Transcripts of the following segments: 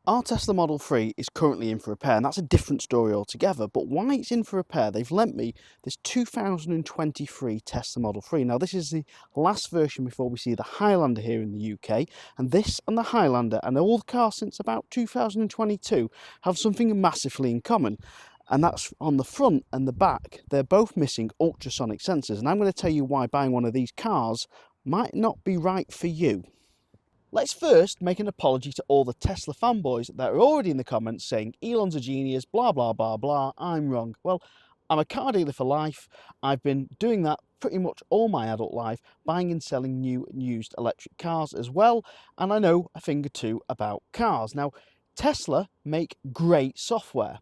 Our Tesla Model 3 is currently in for repair, and that's a different story altogether. But why it's in for repair, they've lent me this 2023 Tesla Model 3. Now, this is the last version before we see the Highlander here in the UK. And this and the Highlander and all the cars since about 2022 have something massively in common. And that's on the front and the back. They're both missing ultrasonic sensors. And I'm going to tell you why buying one of these cars might not be right for you. Let's first make an apology to all the Tesla fanboys that are already in the comments saying Elon's a genius, blah, blah, blah, blah, I'm wrong. Well, I'm a car dealer for life. I've been doing that pretty much all my adult life, buying and selling new and used electric cars as well, and I know a thing or two about cars. Now, Tesla make great software,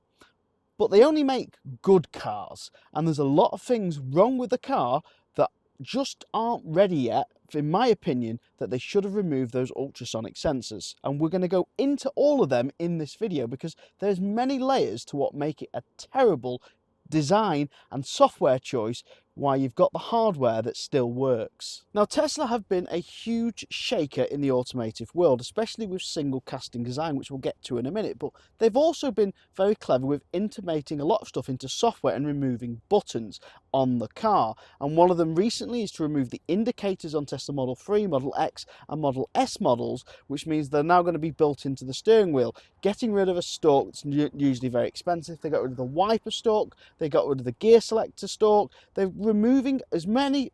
but they only make good cars, and there's a lot of things wrong with the car that just aren't ready yet, in my opinion, that they should have removed those ultrasonic sensors. And we're going to go into all of them in this video because there's many layers to what make it a terrible design and software choice, why you've got the hardware that still works. Now, Tesla have been a huge shaker in the automotive world, especially with single casting design, which we'll get to in a minute, but they've also been very clever with intimating a lot of stuff into software and removing buttons on the car. And one of them recently is to remove the indicators on Tesla Model 3, Model X and Model S models, which means they're now going to be built into the steering wheel, getting rid of a stalk that's usually very expensive. They got rid of the wiper stalk, they got rid of the gear selector stalk, they're removing as many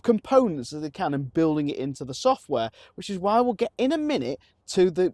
components as they can and building it into the software, which is why we'll get in a minute to the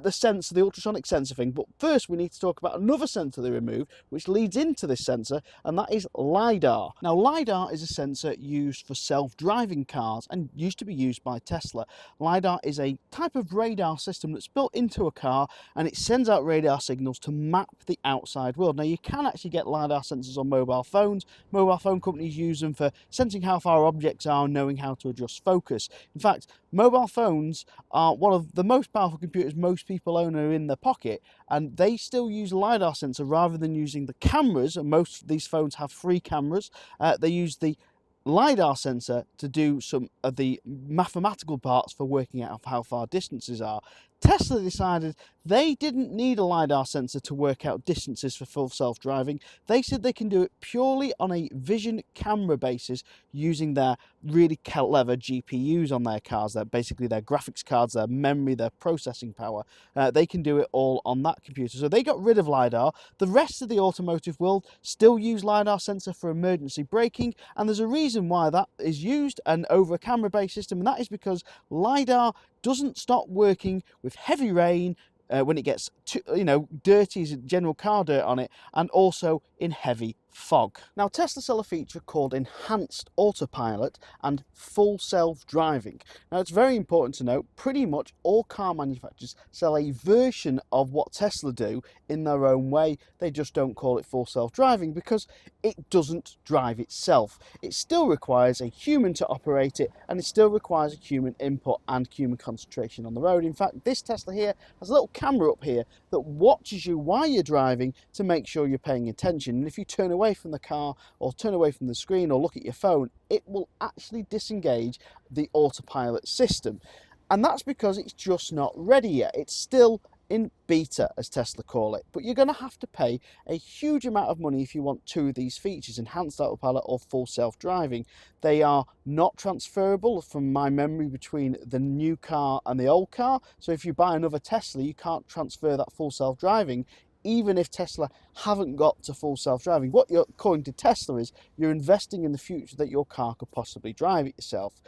sensor, the ultrasonic sensor thing. But first we need to talk about another sensor they removed, which leads into this sensor, and that is Lidar. Now, Lidar is a sensor used for self-driving cars and used to be used by Tesla. Lidar is a type of radar system that's built into a car, and it sends out radar signals to map the outside world. Now, you can actually get Lidar sensors on mobile phones. Mobile phone companies use them for sensing how far objects are and knowing how to adjust focus. In fact, mobile phones are one of the most powerful computers most people own are in their pocket, and they still use LiDAR sensor rather than using the cameras, and most of these phones have 3 cameras. They use the LiDAR sensor to do some of the mathematical parts for working out how far distances are. Tesla decided they didn't need a LiDAR sensor to work out distances for full self-driving. They said they can do it purely on a Vision camera basis using their really clever GPUs on their cars. They're basically their graphics cards, their memory, their processing power. They can do it all on that computer. So they got rid of LiDAR. The rest of the automotive world still use LiDAR sensor for emergency braking, and there's a reason why that is used and over a camera-based system, and that is because LiDAR doesn't stop working with heavy rain, when it gets too, dirty as general car dirt on it, and also in heavy fog. Now, Tesla sell a feature called enhanced autopilot and full self-driving. Now, it's very important to note, pretty much all car manufacturers sell a version of what Tesla do in their own way. They just don't call it full self-driving because it doesn't drive itself. It still requires a human to operate it, and it still requires a human input and human concentration on the road. In fact, this Tesla here has a little camera up here that watches you while you're driving to make sure you're paying attention. And if you turn away from the car or turn away from the screen or look at your phone, it will actually disengage the autopilot system. And that's because it's just not ready yet. It's still in beta, as Tesla call it, but you're going to have to pay a huge amount of money if you want 2 of these features, enhanced autopilot or full self-driving. They are not transferable from my memory between the new car and the old car, so if you buy another Tesla you can't transfer that full self-driving even if Tesla haven't got to full self-driving. What you're, according to Tesla, is you're investing in the future that your car could possibly drive it yourself.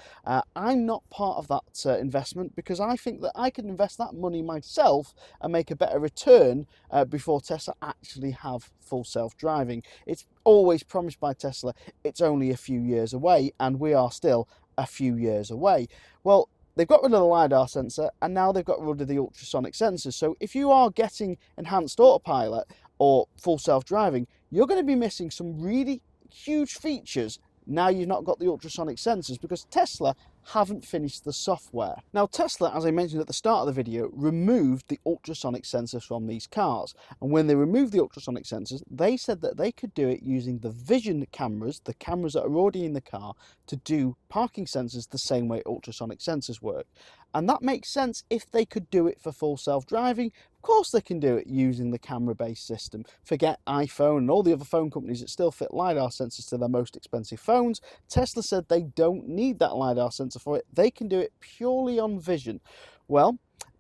I'm not part of that investment because I think that I can invest that money myself and make a better return before Tesla actually have full self-driving. It's always promised by Tesla it's only a few years away, and we are still a few years away. Well, they've got rid of the LiDAR sensor, and now they've got rid of the ultrasonic sensors. So if you are getting enhanced autopilot or full self-driving, you're going to be missing some really huge features now you've not got the ultrasonic sensors because Tesla haven't finished the software. Now, Tesla, as I mentioned at the start of the video, removed the ultrasonic sensors from these cars. And when they removed the ultrasonic sensors, they said that they could do it using the Vision cameras, the cameras that are already in the car, to do parking sensors the same way ultrasonic sensors work. And that makes sense if they could do it for full self-driving. Of course they can do it using the camera-based system. Forget iPhone and all the other phone companies that still fit LiDAR sensors to their most expensive phones. Tesla said they don't need that LiDAR sensor for it. They can do it purely on vision. Well,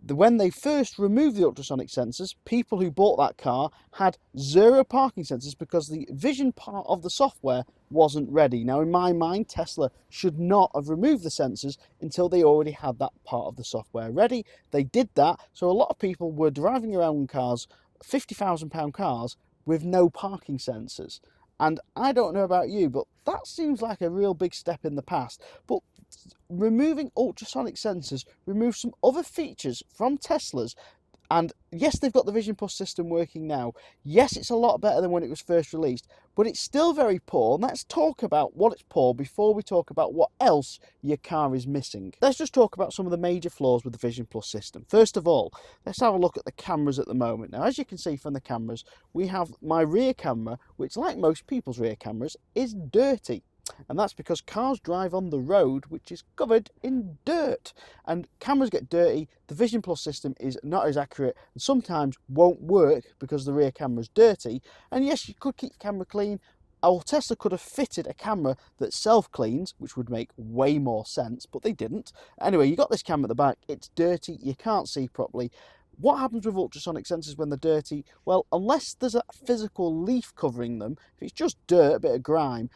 when they first removed the ultrasonic sensors, people who bought that car had 0 parking sensors because the vision part of the software wasn't ready. Now, in my mind, Tesla should not have removed the sensors until they already had that part of the software ready. They did that, so a lot of people were driving around in cars, £50,000 cars, with no parking sensors. And I don't know about you, but that seems like a real big step in the past. But removing ultrasonic sensors removes some other features from Tesla's. And yes, they've got the Vision Plus system working now. Yes, it's a lot better than when it was first released, but it's still very poor. And let's talk about what it's poor before we talk about what else your car is missing. Let's just talk about some of the major flaws with the Vision Plus system. First of all, let's have a look at the cameras at the moment. Now, as you can see from the cameras, we have my rear camera, which, like most people's rear cameras, is dirty. And that's because cars drive on the road, which is covered in dirt. And cameras get dirty, the Vision Plus system is not as accurate and sometimes won't work because the rear camera is dirty. And yes, you could keep the camera clean. Our Tesla could have fitted a camera that self-cleans, which would make way more sense, but they didn't. Anyway, you got this camera at the back, it's dirty, you can't see properly. What happens with ultrasonic sensors when they're dirty? Well, unless there's a physical leaf covering them, if it's just dirt, a bit of grime,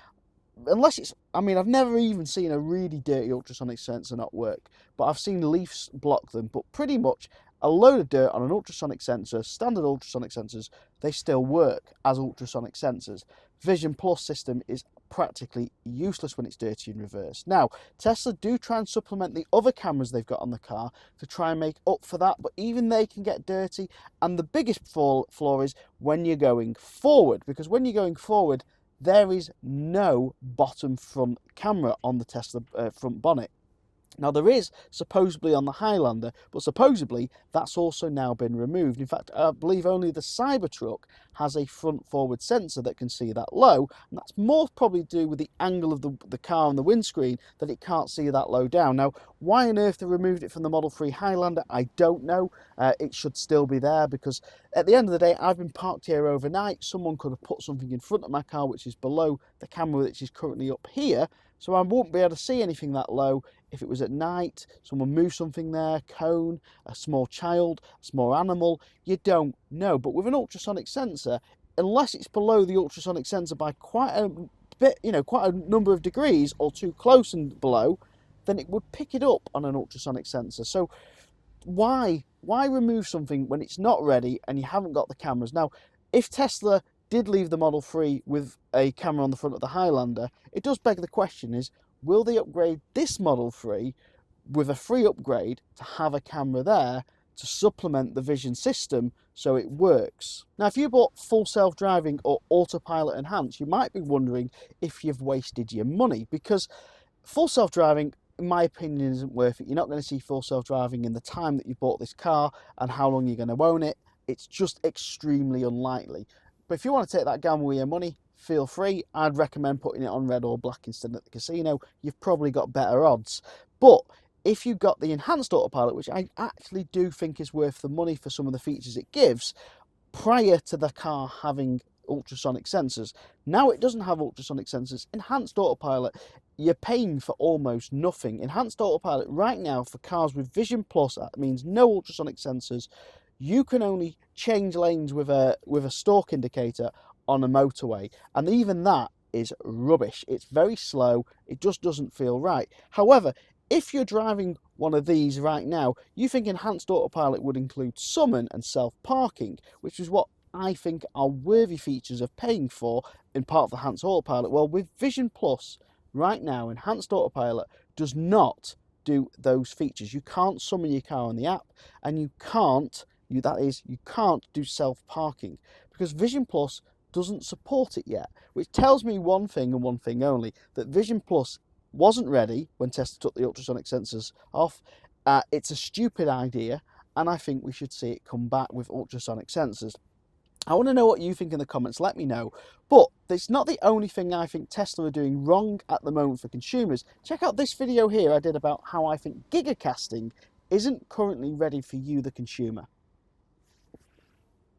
unless it's, I mean, I've never even seen a really dirty ultrasonic sensor not work, but I've seen leaves block them. But pretty much a load of dirt on an ultrasonic sensor, standard ultrasonic sensors, they still work as ultrasonic sensors. Vision Plus system is practically useless when it's dirty in reverse. Now, Tesla do try and supplement the other cameras they've got on the car to try and make up for that, but even they can get dirty. And the biggest flaw is when you're going forward, because when you're going forward, there is no bottom front camera on the Tesla front bonnet. Now, there is supposedly on the Highlander, but supposedly that's also now been removed. In fact, I believe only the Cybertruck has a front forward sensor that can see that low, and that's more probably to do with the angle of the car on the windscreen, that it can't see that low down. Now, why on earth they removed it from the Model 3 Highlander, I don't know. It should still be there because at the end of the day, I've been parked here overnight. Someone could have put something in front of my car which is below the camera which is currently up here, so I won't be able to see anything that low. If it was at night, someone moved something there, cone, a small child, a small animal, you don't know. But with an ultrasonic sensor, unless it's below the ultrasonic sensor by quite a bit, quite a number of degrees or too close and below, then it would pick it up on an ultrasonic sensor. So why remove something when it's not ready and you haven't got the cameras? Now, if Tesla did leave the Model 3 with a camera on the front of the Highlander, it does beg the question is, will they upgrade this Model 3 with a free upgrade to have a camera there to supplement the Vision system so it works? Now, if you bought full self-driving or autopilot enhanced, you might be wondering if you've wasted your money, because full self-driving, in my opinion, isn't worth it. You're not going to see full self-driving in the time that you bought this car and how long you're going to own it. It's just extremely unlikely. But if you want to take that gamble with your money, feel free. I'd recommend putting it on red or black instead at the casino. You've probably got better odds. But if you got the enhanced autopilot, which I actually do think is worth the money for some of the features it gives, prior to the car having ultrasonic sensors. Now it doesn't have ultrasonic sensors. Enhanced autopilot, you're paying for almost nothing. Enhanced autopilot right now for cars with Vision Plus, that means no ultrasonic sensors. You can only change lanes with a stalk indicator on a motorway, and even that is rubbish. It's very slow, it just doesn't feel right. However, if you're driving one of these right now, you think enhanced autopilot would include summon and self-parking, which is what I think are worthy features of paying for in part of the enhanced autopilot. Well, with Vision Plus right now, enhanced autopilot does not do those features. You can't summon your car on the app, and you can't do self-parking because Vision Plus doesn't support it yet, which tells me one thing and one thing only, that Vision Plus wasn't ready when Tesla took the ultrasonic sensors off. It's a stupid idea, and I think we should see it come back with ultrasonic sensors. I want to know what you think in the comments, let me know. But it's not the only thing I think Tesla are doing wrong at the moment for consumers. Check out this video here I did about how I think gigacasting isn't currently ready for you, the consumer.